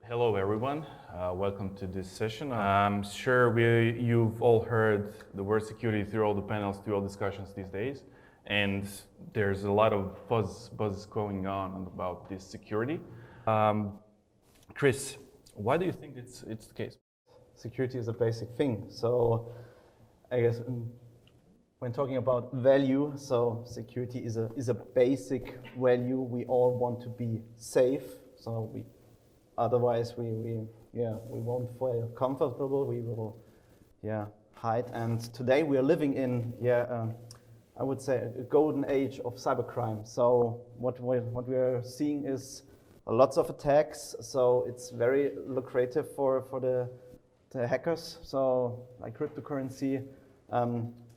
Hello everyone, welcome to this session. I'm sure you've all heard the word security through all the panels, through all discussions these days, and there's a lot of buzz going on about this security. Chris, why do you think it's the case? Security is a basic thing, so I guess when talking about value, so security is a basic value. We all want to be safe, so otherwise we won't feel comfortable. We will hide. And today we are living in I would say a golden age of cybercrime. So what we are seeing is lots of attacks. So it's very lucrative for the hackers. So like cryptocurrency,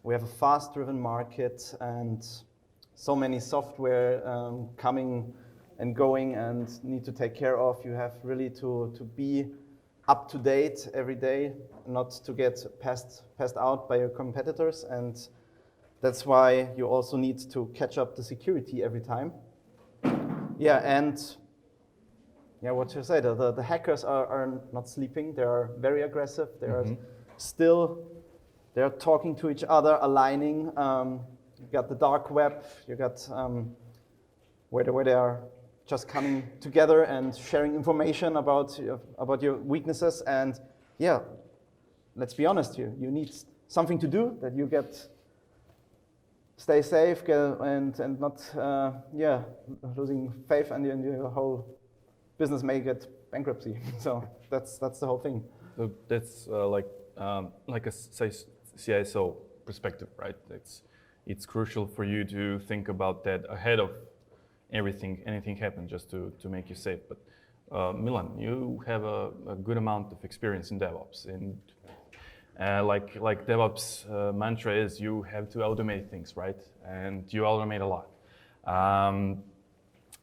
we have a fast-driven market and so many software coming and going and need to take care of. You have really to be up to date every day, not to get passed out by your competitors, and that's why you also need to catch up the security every time. What to say, the hackers are not sleeping. They are very aggressive. They are they're talking to each other, aligning. You got the dark web. You got where they are just coming together and sharing information about your weaknesses. And let's be honest here. You need something to do that you stay safe and not losing faith in your whole business may get bankruptcy. So that's the whole thing. So that's like a CISO perspective, right? It's crucial for you to think about that ahead of anything happens, just to make you safe. But Milan, you have a good amount of experience in DevOps, and like DevOps mantra is you have to automate things, right? And you automate a lot.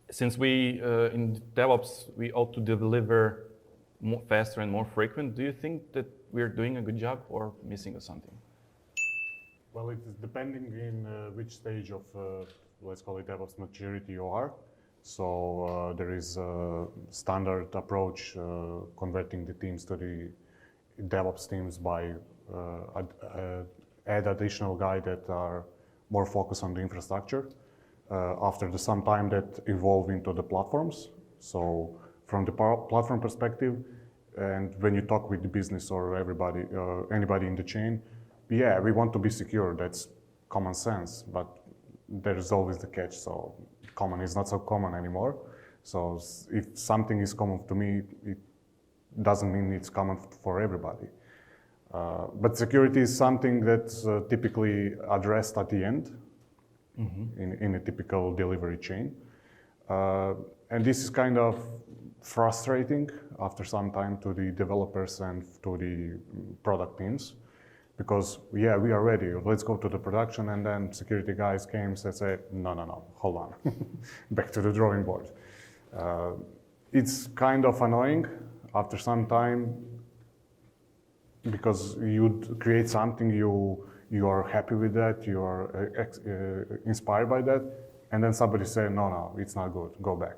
Since we in DevOps we ought to deliver more faster and more frequent, do you think that we're doing a good job or missing something? Well, it is depending in which stage of let's call it DevOps maturity you are. So there is a standard approach converting the teams to the DevOps teams by add additional guys that are more focused on the infrastructure. After some time that evolve into the platforms. So from the platform perspective, and when you talk with the business or anybody in the chain, we want to be secure. That's common sense, but there is always the catch. So common is not so common anymore. So if something is common to me, it doesn't mean it's common for everybody. But security is something that's typically addressed at the end. Mm-hmm. in a typical delivery chain. And this is kind of frustrating after some time to the developers and to the product teams, because we are ready, let's go to the production, and then security guys came and say, no, hold on, back to the drawing board. It's kind of annoying after some time, because you create something, you are happy with that, you are inspired by that, and then somebody say, no, it's not good, go back.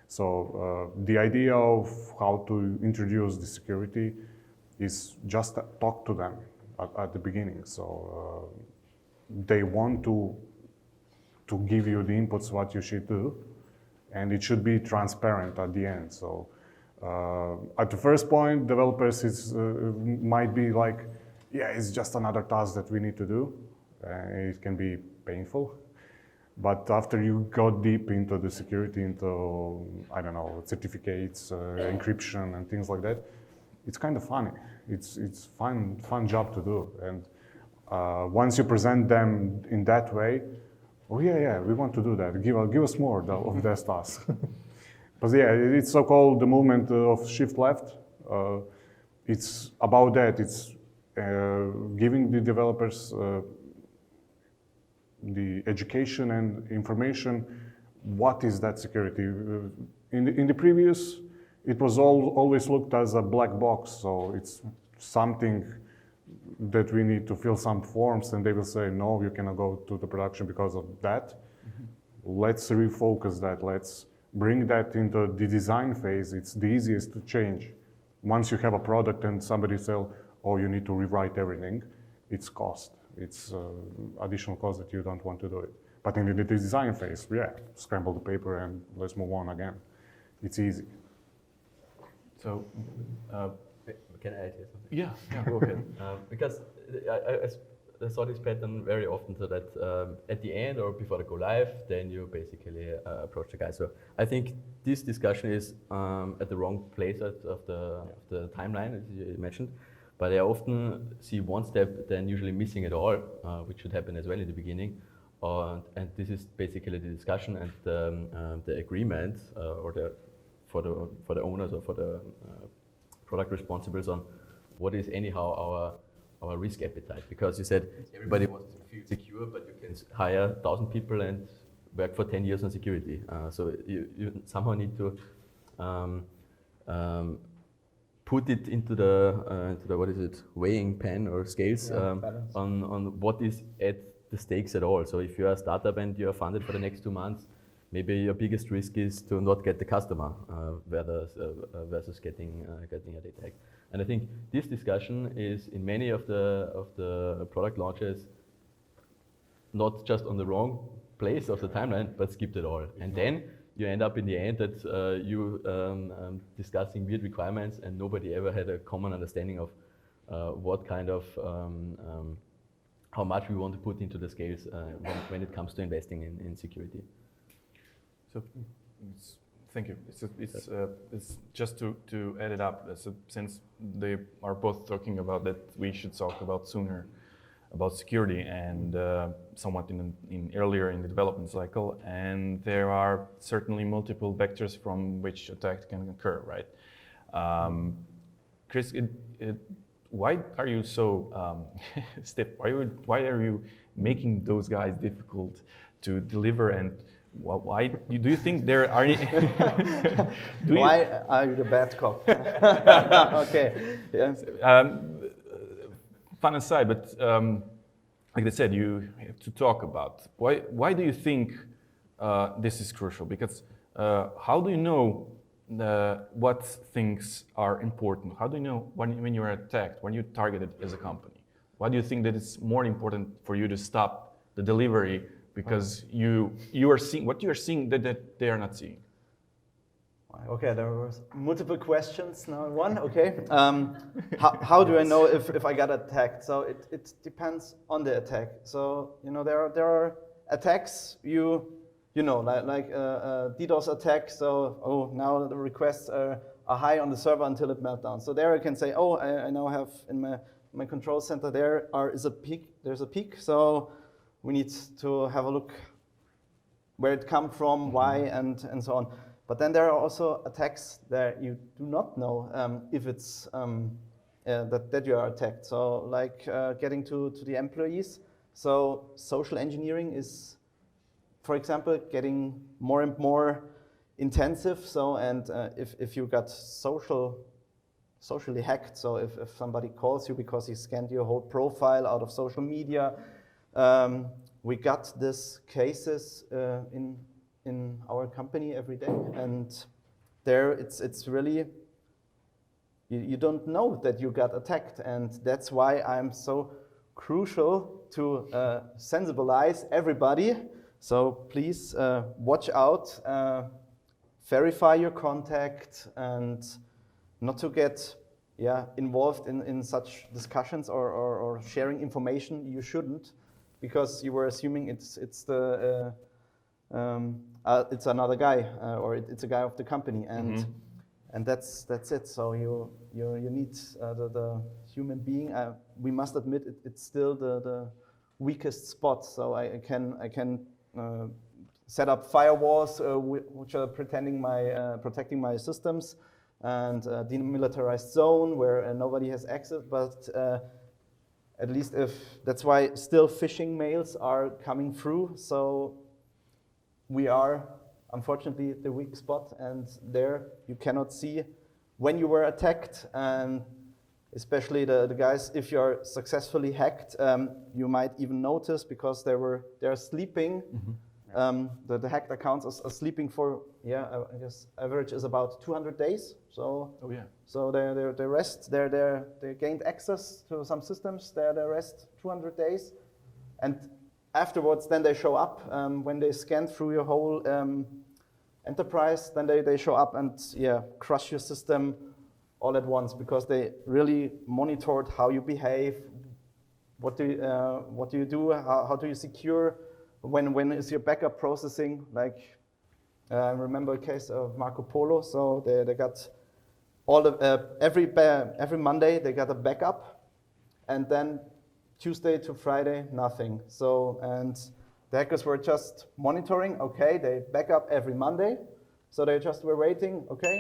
So the idea of how to introduce the security is just talk to them at the beginning. So they want to give you the inputs what you should do, and it should be transparent at the end. So at the first point, developers might be like, it's just another task that we need to do. It can be painful. But after you go deep into the security, into, I don't know, certificates, encryption and things like that, it's kind of funny. It's fun job to do. And once you present them in that way, we want to do that. Give us more of those tasks. But it's so-called the movement of shift left. It's about that. It's giving the developers the education and information. What is that security? In the previous, it was always looked as a black box. So it's something that we need to fill some forms, and they will say, no, you cannot go to the production because of that. Mm-hmm. Let's refocus that. Let's bring that into the design phase, it's the easiest to change. Once you have a product and somebody says, oh, you need to rewrite everything, it's cost. It's additional cost that you don't want to do it. But in the design phase, yeah, scramble the paper and let's move on again. It's easy. So, Can I add here something? yeah, go ahead. Because I saw this pattern very often, so that at the end or before the go live, then you basically approach the guy. So I think this discussion is at the wrong place of the timeline, as you mentioned. But I often see one step then usually missing it all, which should happen as well in the beginning. And this is basically the discussion and the agreement, for the owners or for the product responsibles on what is anyhow our risk appetite. Because you said everybody wants to feel secure, but you can hire 1,000 people and work for 10 years on security. So you somehow need to put it into the what is it, weighing pen or scales, on what is at the stakes at all. So if you are a startup and you are funded for the next 2 months, maybe your biggest risk is to not get the customer versus getting a data hack. And I think this discussion is in many of the product launches not just on the wrong place of the timeline, but skipped it all. And then you end up in the end that you discussing weird requirements and nobody ever had a common understanding of what kind of how much we want to put into the scales when it comes to investing in security. So, thank you. It's just to add it up. So since they are both talking about that, we should talk about sooner about security and somewhat earlier in the development cycle. And there are certainly multiple vectors from which attack can occur, right? Chris, why are you so stiff? Why are you making those guys difficult to deliver? And why do you think there are any? Why are you the bad cop? Okay. Yes. Fun aside, but like I said, you have to talk about why do you think this is crucial? Because how do you know what things are important? How do you know when you're attacked, when you're targeted as a company? Why do you think that it's more important for you to stop the delivery because you are seeing what you are seeing that they are not seeing? Okay, there were multiple questions now in one. Okay, how do I know if I got attacked? So it depends on the attack. So there are attacks you know like DDoS attack. So now the requests are high on the server until it melts down. So there I can say I now have in my control center is a peak. There's a peak. So we need to have a look where it come from, why, and so on. But then there are also attacks that you do not know if it's that you are attacked. So like getting to the employees. So social engineering is, for example, getting more and more intensive. So and if you got socially hacked, so if somebody calls you because he scanned your whole profile out of social media, we got these cases in our company every day, and there it's really you don't know that you got attacked, and that's why I'm so crucial to sensibilize everybody. So please watch out, verify your contact, and not to get involved in such discussions or sharing information you shouldn't, because you were assuming it's another guy or it's a guy of the company, and and that's it. So you need the human being. We must admit it's still the weakest spot. So I can set up firewalls which are protecting my systems, and demilitarized zone where nobody has access. But at least that's why still phishing mails are coming through. So we are unfortunately the weak spot, and there you cannot see when you were attacked, and especially the guys, if you're successfully hacked, you might even notice because they're sleeping The hacked accounts are sleeping for, I guess average is about 200 days. So so they rest, they gained access to some systems, they rest 200 days, and afterwards then they show up when they scan through your whole enterprise. Then they show up and crush your system all at once, because they really monitored how you behave, what do you do, how do you secure, when is your backup processing. Like I remember a case of Marco Polo. So they got all the every Monday they got a backup, and then Tuesday to Friday nothing. So and the hackers were just monitoring. Okay, they back up every Monday, so they just were waiting. Okay,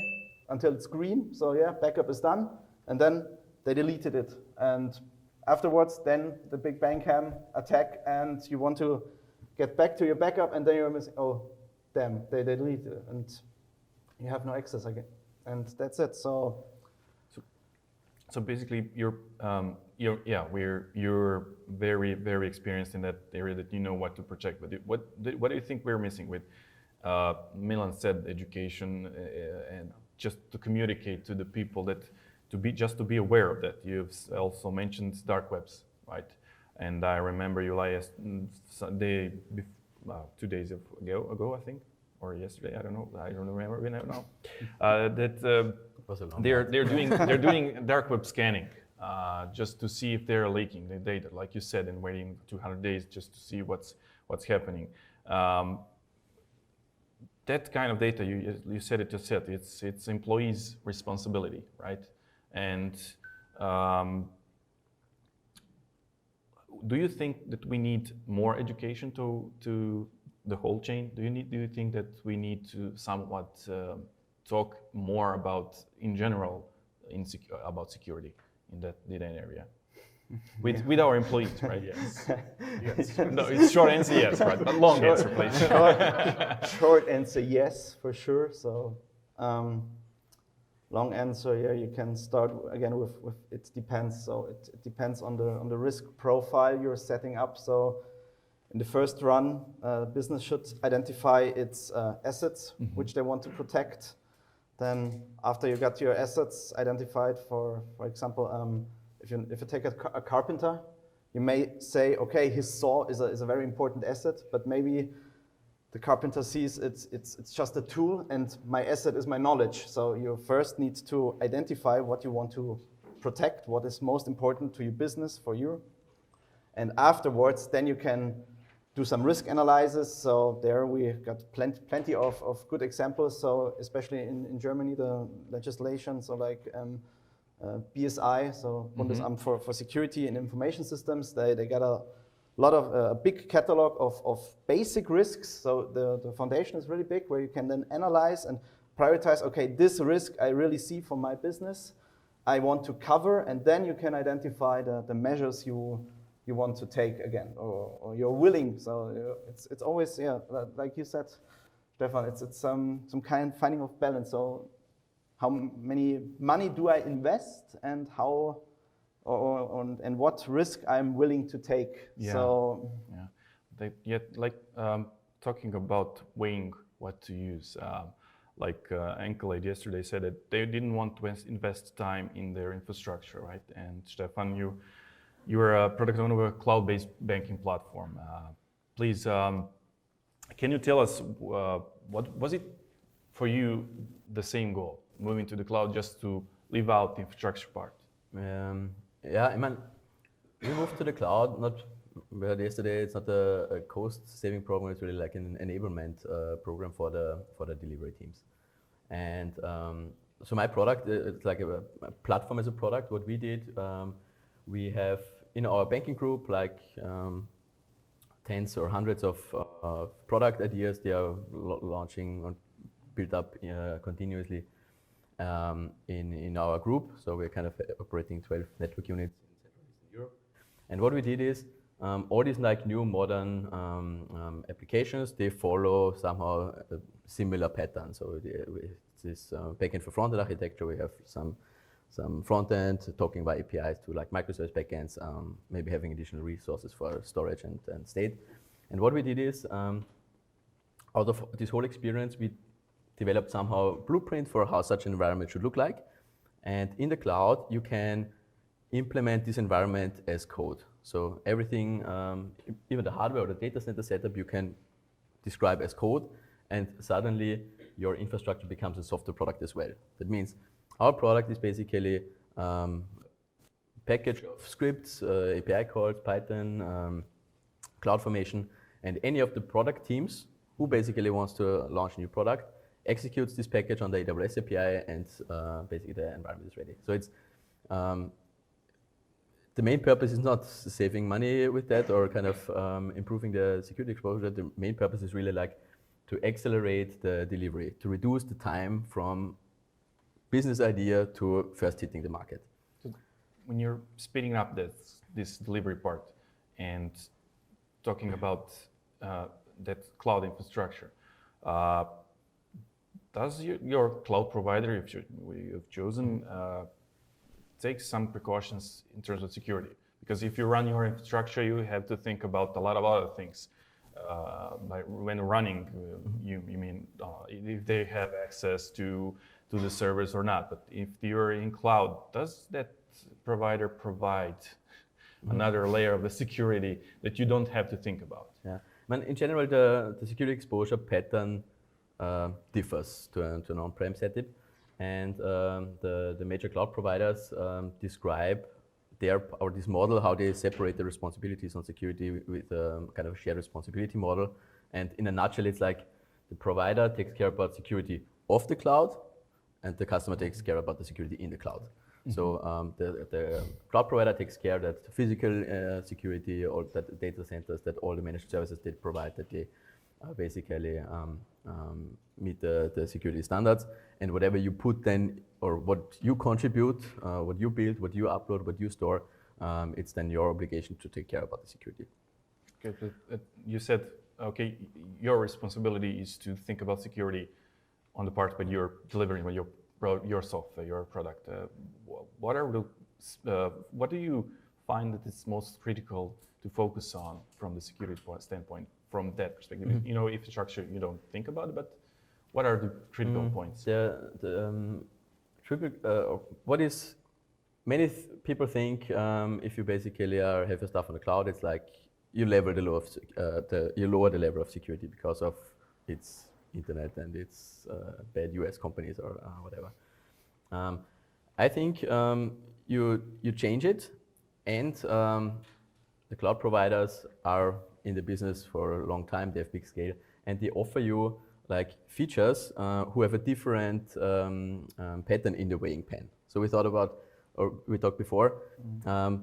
until it's green. So backup is done, and then they deleted it. And afterwards, then the big Bachmann attack, and you want to get back to your backup, and then you're missing. Oh, damn! They deleted it, and you have no access again, and that's it. So basically, you're very, very experienced in that area, that you know what to protect. But what do you think we're missing with Milan said education and just to communicate to the people, that to be aware of that. You've also mentioned dark webs, right? And I remember you last Sunday, 2 days ago, I think, or yesterday. I don't remember now. They're doing dark web scanning just to see if they're leaking the data, like you said, and waiting 200 days just to see what's happening. That kind of data, you said it yourself, it's employees' responsibility, right? And do you think that we need more education to the whole chain? Do you think that we need to somewhat talk more about, in general, about security in that area? With our employees, right? Yes. No, it's short answer yes, right? But long answer, please. Short answer yes, for sure. So long answer, you can start again with it depends. So it depends on the risk profile you're setting up. So in the first run, business should identify its assets, which they want to protect. Then after you got your assets identified, for example, if you take a carpenter, you may say, okay, his saw is a very important asset, but maybe the carpenter sees it's just a tool, and my asset is my knowledge. So you first need to identify what you want to protect, what is most important to your business, for you. And afterwards, then you can do some risk analysis. So there we got plenty of good examples. So especially in Germany, the legislation, so like BSI, so Bundesamt for Security and Information Systems, they got a big catalog of basic risks. So the foundation is really big, where you can then analyze and prioritize, okay, this risk I really see for my business, I want to cover, and then you can identify the measures you want to take again, or you're willing. So it's always, like you said, Stephan, it's some kind finding of balance. So how many money do I invest, and how, and what risk I'm willing to take? Yeah. So talking about weighing what to use. Ankelade yesterday said that they didn't want to invest time in their infrastructure, right? And Stephan, you're a product owner of a cloud-based banking platform. Please, can you tell us what was it for you, the same goal, moving to the cloud, just to leave out the infrastructure part? I mean, we moved to the cloud. Yesterday, it's not a cost-saving program. It's really like an enablement program for the delivery teams. And so my product, it's like a platform as a product. What we did, we have in our banking group like tens or hundreds of product ideas. They are launching or built up continuously in our group. So we're kind of operating 12 network units in Central and Eastern Europe. And what we did is all these like new modern applications, they follow somehow a similar pattern. So this backend for front-end architecture, we have some front-end talking about APIs to like microservice backends, maybe having additional resources for storage and state. And what we did is out of this whole experience, we developed somehow a blueprint for how such an environment should look like. And in the cloud, you can implement this environment as code. So everything, even the hardware or the data center setup, you can describe as code, and suddenly your infrastructure becomes a software product as well. That means our product is basically package of scripts, API calls, Python, CloudFormation, and any of the product teams who basically wants to launch a new product executes this package on the AWS API, and basically the environment is ready. So it's the main purpose is not saving money with that or kind of improving the security exposure. The main purpose is really like to accelerate the delivery, to reduce the time from business idea to first hitting the market. So when you're speeding up this delivery part and talking about that cloud infrastructure, does your cloud provider, if you've chosen, take some precautions in terms of security? Because if you run your infrastructure, you have to think about a lot of other things. When running, you mean if they have access to the servers or not. But if you're in cloud, does that provider provide another layer of the security that you don't have to think about? Yeah, in general, the security exposure pattern differs to an on-prem setup, and the major cloud providers describe this model, how they separate the responsibilities on security with kind of a shared responsibility model. And in a nutshell, it's like the provider takes care about security of the cloud, and the customer takes care about the security in the cloud. Mm-hmm. So the cloud provider takes care that the physical security, or that the data centers, that all the managed services they provide, that they basically meet the security standards. And whatever you put then, or what you contribute, what you build, what you upload, what you store, it's then your obligation to take care about the security. Okay, you said, okay, your responsibility is to think about security on the part when you're delivering your software, your product. What do you find that is most critical to focus on from the security standpoint, from that perspective? Mm-hmm. You know, infrastructure, you don't think about it, but what are the critical points? What is many people think, if you basically have your stuff on the cloud, it's like you lower the level of security because of its internet and its bad US companies or whatever. I think you change it, and the cloud providers are in the business for a long time. They have big scale, and they offer you like features who have a different pattern in the weighing pan. So we thought about, or we talked before, a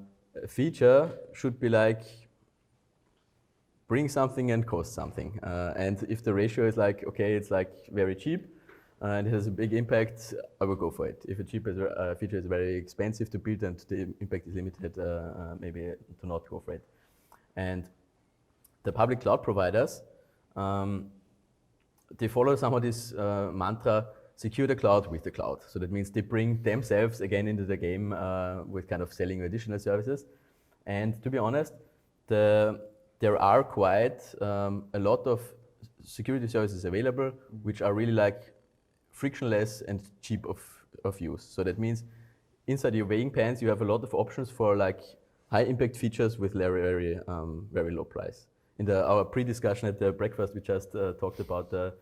feature should be like bring something and cost something. And if the ratio is like, okay, it's like very cheap and it has a big impact, I will go for it. If a feature is very expensive to build and the impact is limited, maybe to not go for it. And the public cloud providers, they follow some of this mantra, secure the cloud with the cloud. So that means they bring themselves again into the game with kind of selling additional services. And to be honest, there are quite a lot of security services available, which are really like frictionless and cheap of use. So that means inside your weighing pans, you have a lot of options for like high impact features with very low price. In our pre-discussion at the breakfast, we just talked about the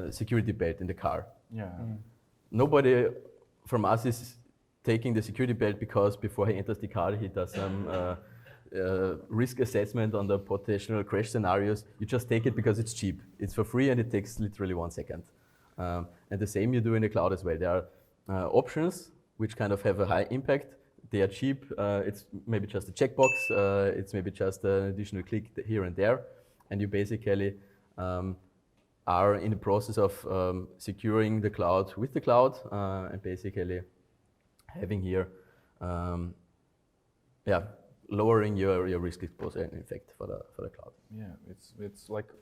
security belt in the car. Yeah. Nobody from us is taking the security belt because before he enters the car, he does some risk assessment on the potential crash scenarios. You just take it because it's cheap. It's for free and it takes literally 1 second. And the same you do in the cloud as well. There are options which kind of have a high impact. They are cheap. It's maybe just a checkbox. It's maybe just an additional click here and there. And you basically are in the process of securing the cloud with the cloud and basically having here, lowering your risk exposure in effect for the cloud. Yeah, it's like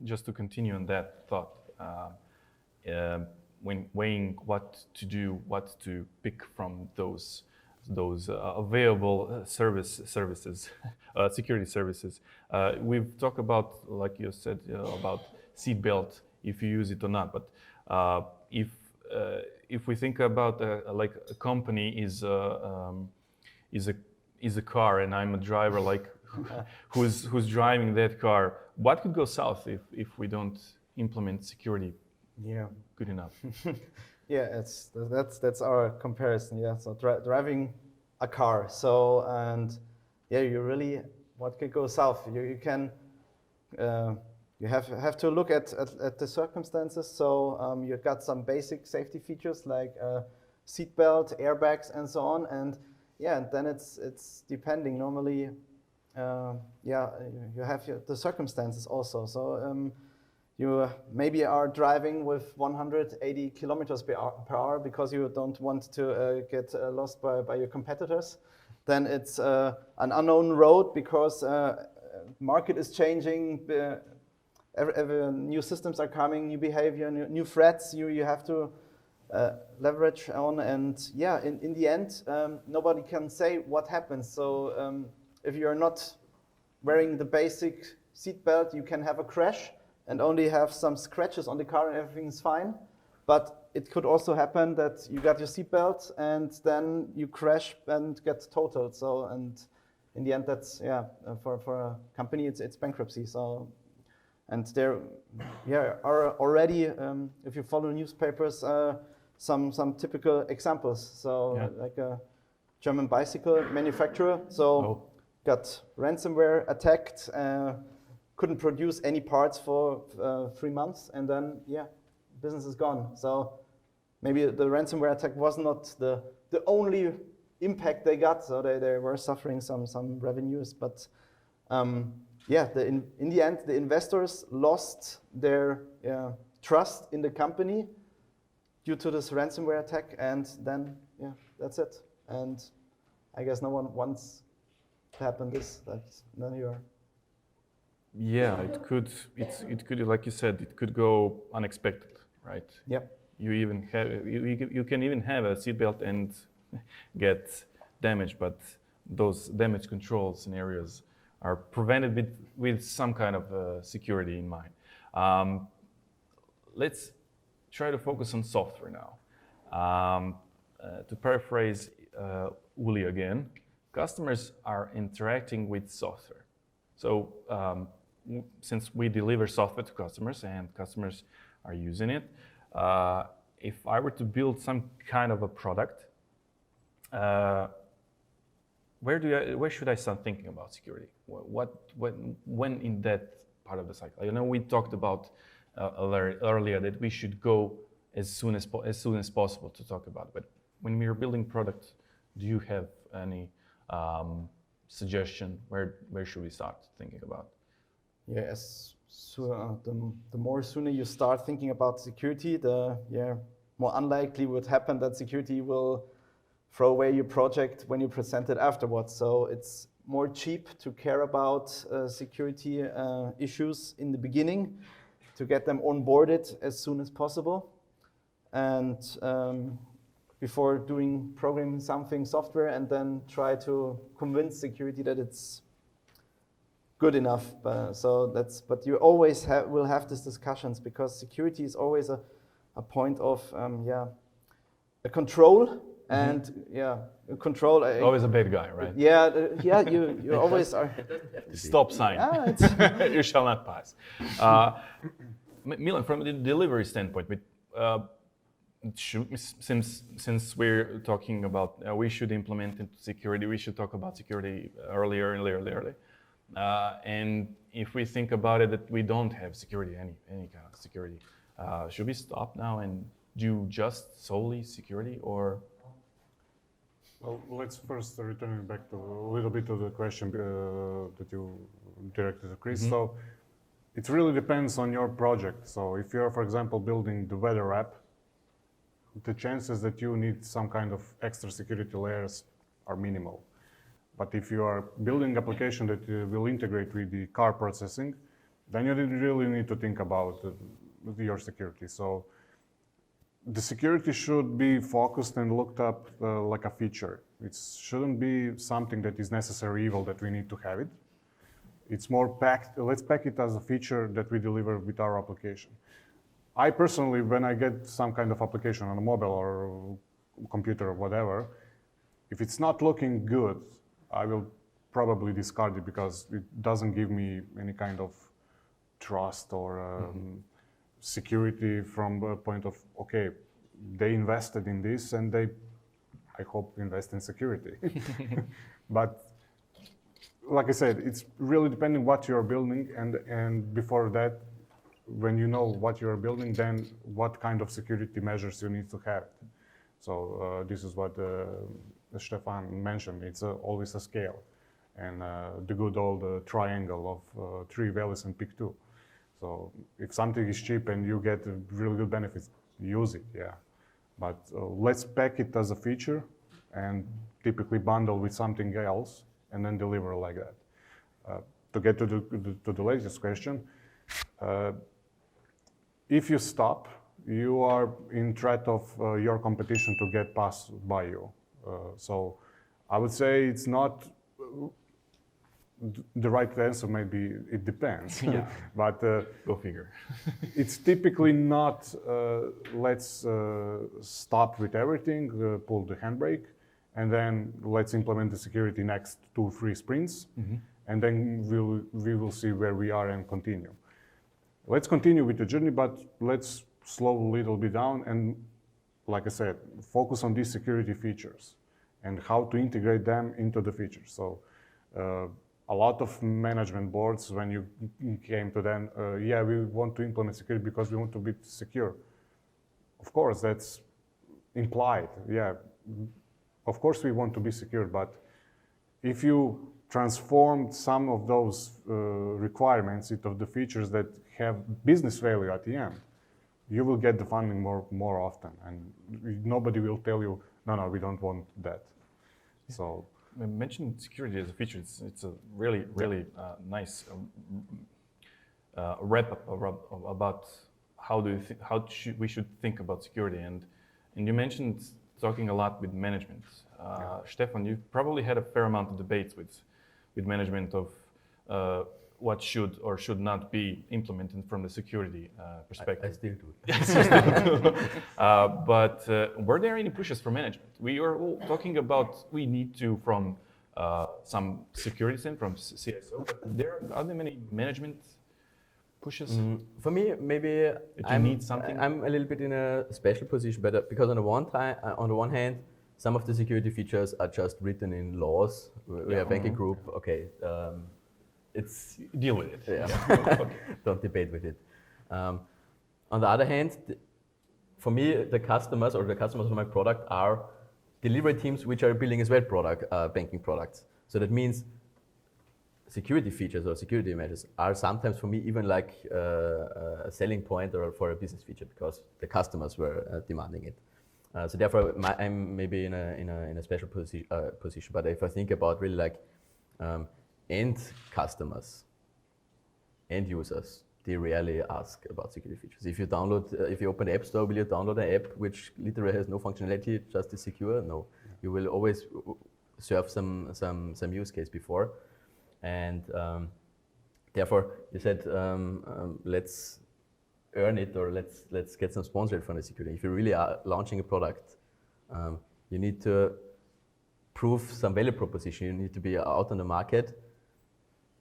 just to continue on that thought. When weighing what to do, what to pick from those those available services, security services. We've talked about, like you said, about seatbelt, if you use it or not. But if we think about like a company is a car, and I'm a driver, like who's driving that car, what could go south if we don't implement security good enough? Yeah, that's our comparison. Yeah, so driving a car. So and yeah, you really what could go south? You can you have to look at the circumstances. So you got some basic safety features like seatbelt, airbags, and so on. And yeah, then it's depending. Normally, yeah, you have the circumstances also. So. You maybe are driving with 180 kilometers per hour because you don't want to get lost by your competitors. Then it's an unknown road because market is changing, every new systems are coming, new behavior, new threats you have to leverage on. And yeah, in the end, nobody can say what happens. So if you're not wearing the basic seatbelt, you can have a crash and only have some scratches on the car and everything's fine. But it could also happen that you got your seatbelt and then you crash and get totaled. So, and in the end, that's, yeah, for a company, it's bankruptcy. So, and there, yeah, are already, if you follow newspapers, some typical examples. So, yeah. Like a German bicycle manufacturer, so got ransomware attacked, couldn't produce any parts for 3 months, and then, yeah, business is gone. So maybe the ransomware attack was not the only impact they got, so they were suffering some revenues, but yeah, in the end, the investors lost their trust in the company due to this ransomware attack, and then, yeah, that's it. And I guess no one wants to happen this, that then you are. Yeah, it could, like you said, it could go unexpected, right? Yep. You can even have a seatbelt and get damaged, but those damage control scenarios are prevented with some kind of security in mind. Let's try to focus on software now. To paraphrase Uli again, customers are interacting with software. So since we deliver software to customers and customers are using it, if I were to build some kind of a product, where should I start thinking about security? When in that part of the cycle? You know, we talked about earlier that we should go as soon as possible to talk about it. But when we are building products, do you have any suggestion where should we start thinking about? Yes, so the more sooner you start thinking about security, the more unlikely would happen that security will throw away your project when you present it afterwards. So it's more cheap to care about security issues in the beginning, to get them onboarded as soon as possible, and before programming something software, and then try to convince security that it's good enough. But you always will have these discussions, because security is always a point of a control. And control. Always a bad guy, right? You always are. Stop sign. You shall not pass. Milan, from the delivery standpoint, since we're talking about we should implement into security, we should talk about security earlier. And if we think about it, that we don't have security, any kind of security, should we stop now and do just solely security, or? Well, let's first return back to a little bit to the question that you directed to Chris. Mm-hmm. So it really depends on your project. So if you're, for example, building the weather app, the chances that you need some kind of extra security layers are minimal. But if you are building an application that will integrate with the car processing, then you really need to think about your security. So the security should be focused and looked up like a feature. It shouldn't be something that is necessary evil that we need to have it. It's more packed, let's pack it as a feature that we deliver with our application. I personally, when I get some kind of application on a mobile or computer or whatever, if it's not looking good, I will probably discard it because it doesn't give me any kind of trust or security from the point of, okay, they invested in this and they, I hope, invest in security. But like I said, it's really depending what you're building, and before that, when you know what you're building, then what kind of security measures you need to have. So this is what Stephan mentioned. It's always a scale, and the good old triangle of 3 values and pick 2. So if something is cheap and you get really good benefits, use it, yeah. But let's pack it as a feature and typically bundle with something else and then deliver like that. To get to the latest question, if you stop, you are in threat of your competition to get passed by you. So I would say it's not the right answer. Maybe it depends. Yeah. But go figure. it's typically not let's stop with everything, pull the handbrake, and then let's implement the security next 2-3 sprints, and then we will see where we are and continue. Let's continue with the journey, but let's slow a little bit down and, like I said, focus on these security features and how to integrate them into the features. So a lot of management boards, when you came to them, yeah, we want to implement security because we want to be secure. Of course, that's implied, yeah. Of course we want to be secure, but if you transform some of those requirements into the features that have business value at the end, you will get the funding more often, and nobody will tell you, no, we don't want that. So, I mentioned security as a feature. It's a really nice wrap up about how we should think about security. And you mentioned talking a lot with management. Stephan, you probably had a fair amount of debates with management of what should or should not be implemented from the security perspective. I still do. But were there any pushes for management? We are all talking about we need to from some security team, from CISO, but are there many management pushes? For me, maybe need something? I'm a little bit in a special position, but because on the one hand, some of the security features are just written in laws. We are a banking group. Okay, it's deal with it. Yeah. Okay. Don't debate with it. On the other hand, for me, the customers of my product are delivery teams which are building as well banking products. So that means security features or security measures are sometimes for me even like a selling point or for a business feature because the customers were demanding it. So therefore, I'm maybe in a special position. But if I think about really like end customers, end users, they rarely ask about security features. If you open the App Store, will you download an app which literally has no functionality, just is secure? No, you will always serve some use case before, and therefore you said let's earn it or let's get some sponsored from the security. If you really are launching a product, you need to prove some value proposition. You need to be out on the market,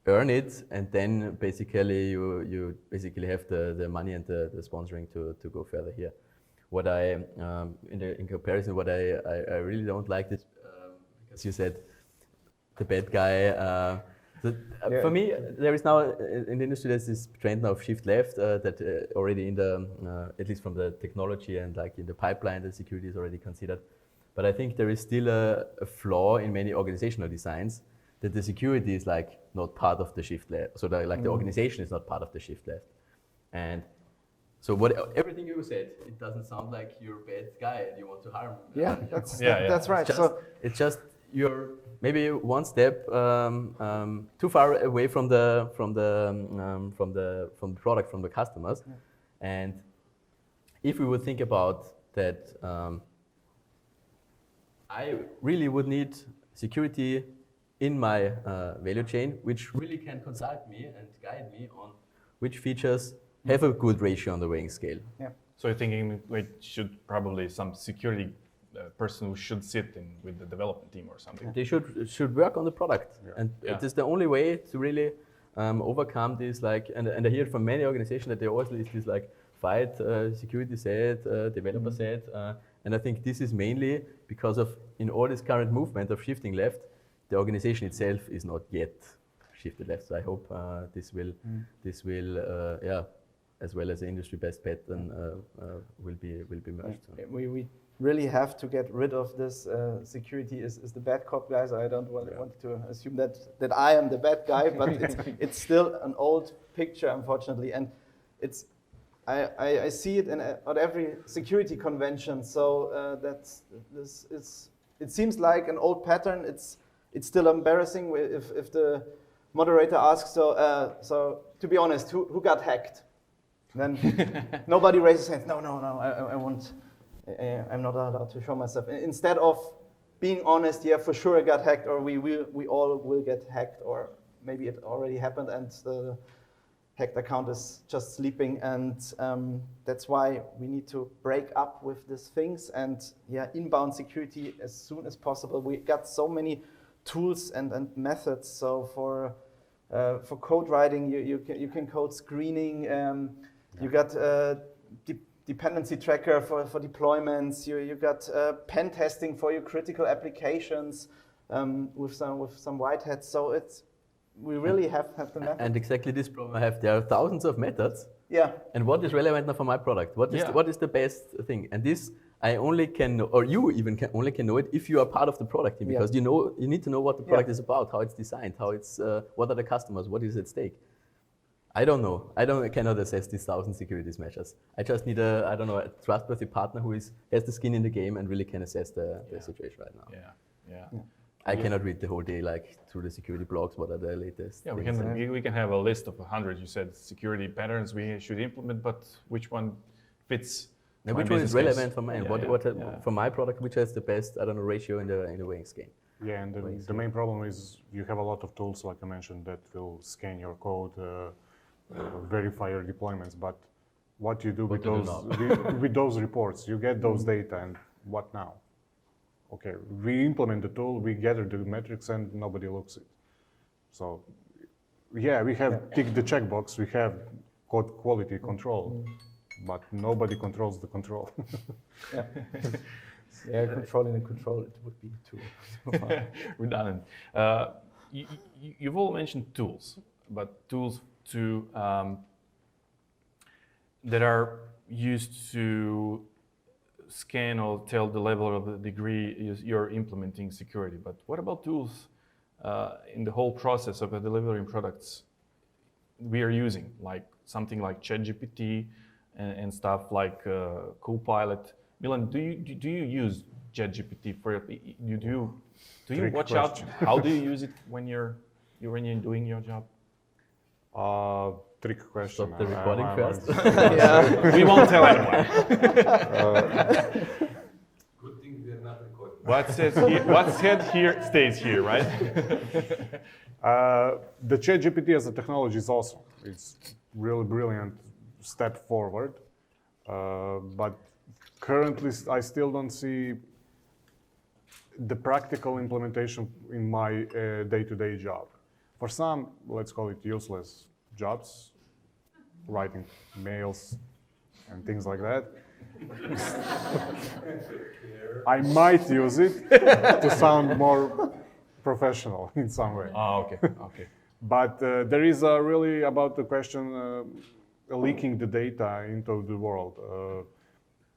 earn it, and then basically you basically have the money and the sponsoring to go further here. What in comparison, what I really don't like this, because you said the bad guy. For me, there is now in the industry there's this trend now of shift left that already in the at least from the technology and like in the pipeline, the security is already considered. But I think there is still a flaw in many organizational designs that the security is like not part of the shift left. So the organization is not part of the shift left. And so everything you said, it doesn't sound like you're a bad guy and you want to harm. Yeah, that's right. It's just you're maybe one step too far away from the product, from the customers. Yeah. And if we would think about that I really would need security in my value chain, which really can consult me and guide me on which features have a good ratio on the weighing scale. Yeah. So you're thinking it should probably some security person who should sit in with the development team or something. They should work on the product, and it is the only way to really overcome this. Like, and I hear from many organizations that there always is this like fight, security set, developer set, and I think this is mainly because of in all this current movement of shifting left, the organization itself is not yet shifted left. So I hope this will as well as the industry best pattern will be merged. So. We really have to get rid of this security is the bad cop guys. I don't want to assume that I am the bad guy, but it's still an old picture, unfortunately, and it's I see it at every security convention. So it seems like an old pattern. It's still embarrassing if the moderator asks. So to be honest, who got hacked? Then nobody raises hands. No, I won't. I'm not allowed to show myself. Instead of being honest, yeah, for sure I got hacked, or we all will get hacked, or maybe it already happened and the hacked account is just sleeping, and that's why we need to break up with these things and inbound security as soon as possible. We got so many tools and methods. So for code writing, you can code screening. You got dependency tracker for deployments. You got pen testing for your critical applications with some white hats. So we really have the method. And exactly this problem I have. There are thousands of methods. Yeah. And what is relevant now for my product? What is the best thing? And this I only can know, or you even only can know it if you are part of the product team, because you need to know what the product is about, how it's designed, how it's what are the customers, what is at stake. I don't know. I cannot assess these 1,000 security measures. I just need a trustworthy partner who has the skin in the game and really can assess the situation right now. Yeah. I cannot read the whole day like through the security blogs. What are the latest? Yeah, things. we can have a list of 100. You said security patterns we should implement, but which one fits? Now, which one is relevant for mine? For my product, which has the best ratio in the weighing scale? Yeah, and the main problem is you have a lot of tools, like I mentioned, that will scan your code, verify your deployments. But what you do with those reports, you get those data, and what now? Okay, we implement the tool, we gather the metrics, and nobody looks at it. So, yeah, we have ticked the checkbox, we have code quality control, but nobody controls the control. Controlling the control, it would be too redundant. You've all mentioned tools, but tools that are used to scan or tell the level of the degree you're implementing security. But what about tools in the whole process of delivering products we are using, like something like ChatGPT and stuff like Copilot? Milan, do you use ChatGPT for do you watch out? How do you use it when you're doing your job? Trick question. Stop the recording first. We won't tell anyone. Good thing we are not recording. What's said here stays here, right? The ChatGPT as a technology is awesome. It's really brilliant step forward, but currently I still don't see the practical implementation in my day-to-day job. For some, let's call it useless jobs, writing mails and things like that, I might use it to sound more professional in some way. Oh, okay. But there is really about the question leaking the data into the world.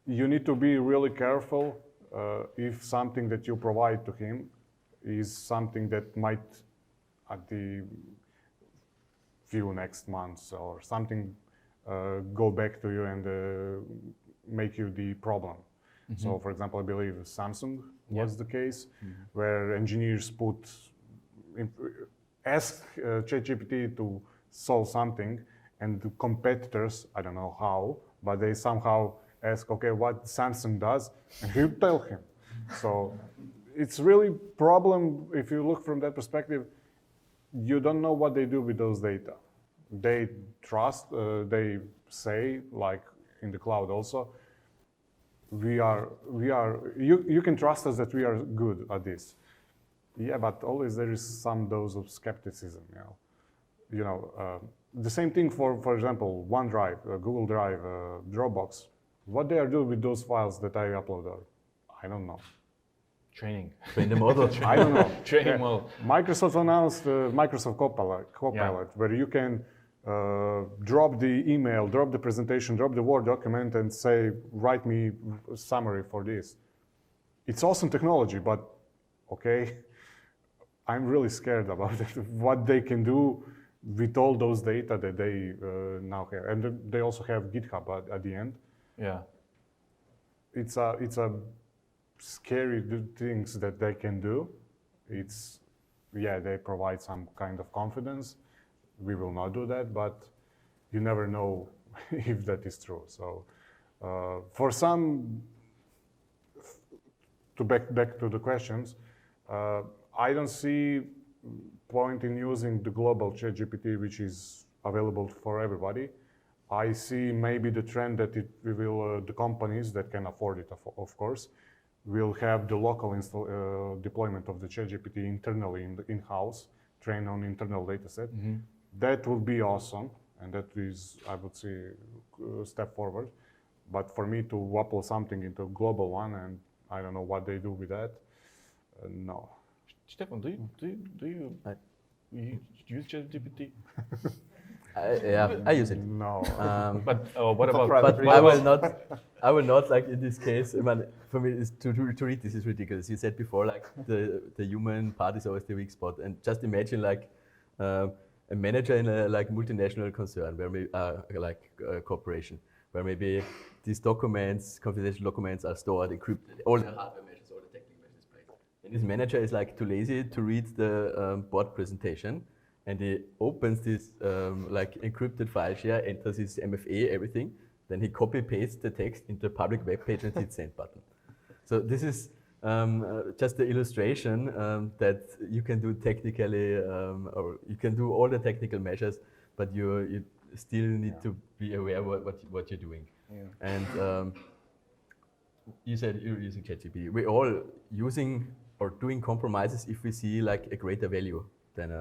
You need to be really careful if something that you provide to him is something that might at the few next months or something go back to you and make you the problem. Mm-hmm. So for example, I believe Samsung was the case, where engineers ask ChatGPT to solve something, and the competitors, I don't know how, but they somehow ask, okay, what Samsung does, and he'll tell him. So it's really problem if you look from that perspective. You don't know what they do with those data. They trust, they say, like in the cloud also, you can trust us that we are good at this. Yeah, but always there is some dose of skepticism, the same thing for example, OneDrive, Google Drive, Dropbox. What they are doing with those files that I upload, I don't know. Training. Train the model. I don't know. Training model. Microsoft announced Microsoft Copilot, where you can drop the email, drop the presentation, drop the Word document, and say, write me a summary for this. It's awesome technology, but okay, I'm really scared about it, what they can do with all those data that they now have. And they also have GitHub at the end. Yeah. It's a scary things that they can do. They provide some kind of confidence. We will not do that, but you never know if that is true. So for some, to back to the questions, I don't see point in using the global ChatGPT, which is available for everybody. I see maybe the trend that the companies that can afford it, of course, will have the local deployment of the ChatGPT internally in-house, trained on internal data set. Mm-hmm. That would be awesome, and that is, I would say, a step forward. But for me to upload something into a global one, and I don't know what they do with that, no. Stephan, do you use ChatGPT? I use it. No. But what about? But I will not like in this case. I mean, for me, to read this is ridiculous. You said before, like the human part is always the weak spot, and just imagine like a manager in a like multinational concern, where maybe corporation, where maybe these documents, confidential documents, are stored, encrypted, all the hardware measures, all the technical measures placed. And this manager is like too lazy to read the board presentation. And he opens this like encrypted file share, enters his MFA, everything. Then he copy pastes the text into a public web page and hits send button. So this is just the illustration that you can do technically, or you can do all the technical measures, but you still need to be aware what you're doing. Yeah. And you said you're using ChatGPT. We're all using or doing compromises if we see like a greater value. Then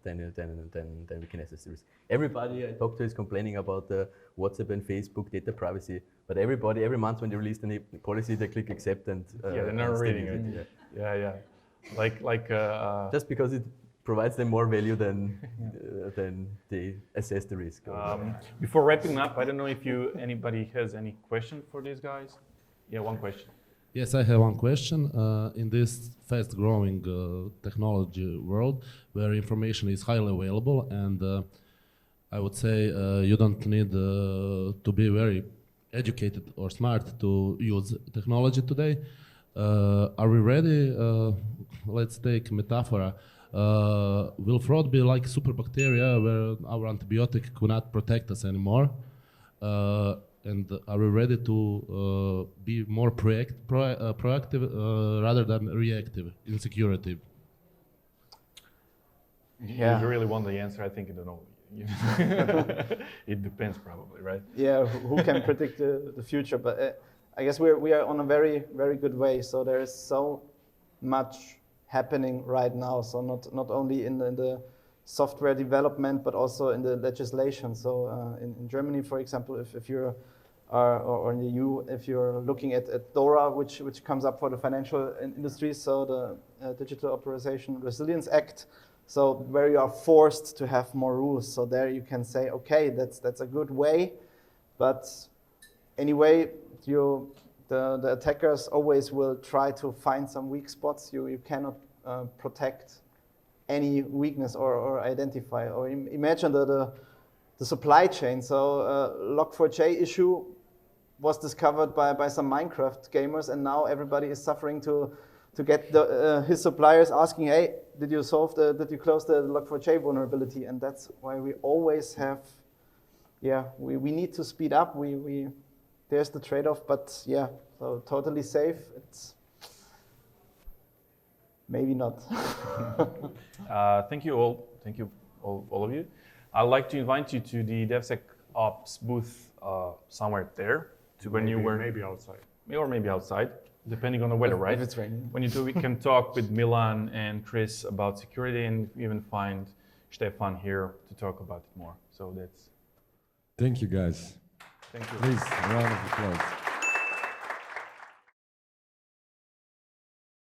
we can assess the risk. Everybody I talk to is complaining about the WhatsApp and Facebook data privacy, but everybody, every month when they release the new policy, they click accept and they're not reading it. Yeah. Like just because it provides them more value than they assess the risk. Before wrapping up, I don't know if anybody has any question for these guys. Yeah, one question. Yes, I have one question. In this fast-growing technology world, where information is highly available, and I would say you don't need to be very educated or smart to use technology today. Are we ready? Let's take metaphor. Will fraud be like super bacteria where our antibiotic cannot protect us anymore? And are we ready to be more proactive rather than reactive in security? Yeah. You really want the answer? I think you don't know. It depends, probably, right? Yeah, who can predict the future? But I guess we are on a very, very good way. So there is so much happening right now. So not only in the software development, but also in the legislation. So in Germany, for example, if you're or in the EU, if you're looking at DORA, which comes up for the financial industry, so the Digital Authorization Resilience Act, so where you are forced to have more rules. So there you can say, okay, that's a good way, but anyway, the attackers always will try to find some weak spots. You cannot protect any weakness or identify, or imagine the supply chain. So Log4j issue was discovered by some Minecraft gamers, and now everybody is suffering to get his suppliers asking, hey, did you close the Log4j vulnerability? And that's why we always have, we need to speed up. there's the trade-off, but yeah, so totally safe, it's maybe not. Thank you all of you. I'd like to invite you to the DevSecOps booth somewhere there, to when you were maybe outside. or maybe outside, depending on the weather, right? If it's raining. When you do, we can talk with Milan and Chris about security, and even find Stephan here to talk about it more. So that's. Thank you, guys. Thank you. Please, a round of applause.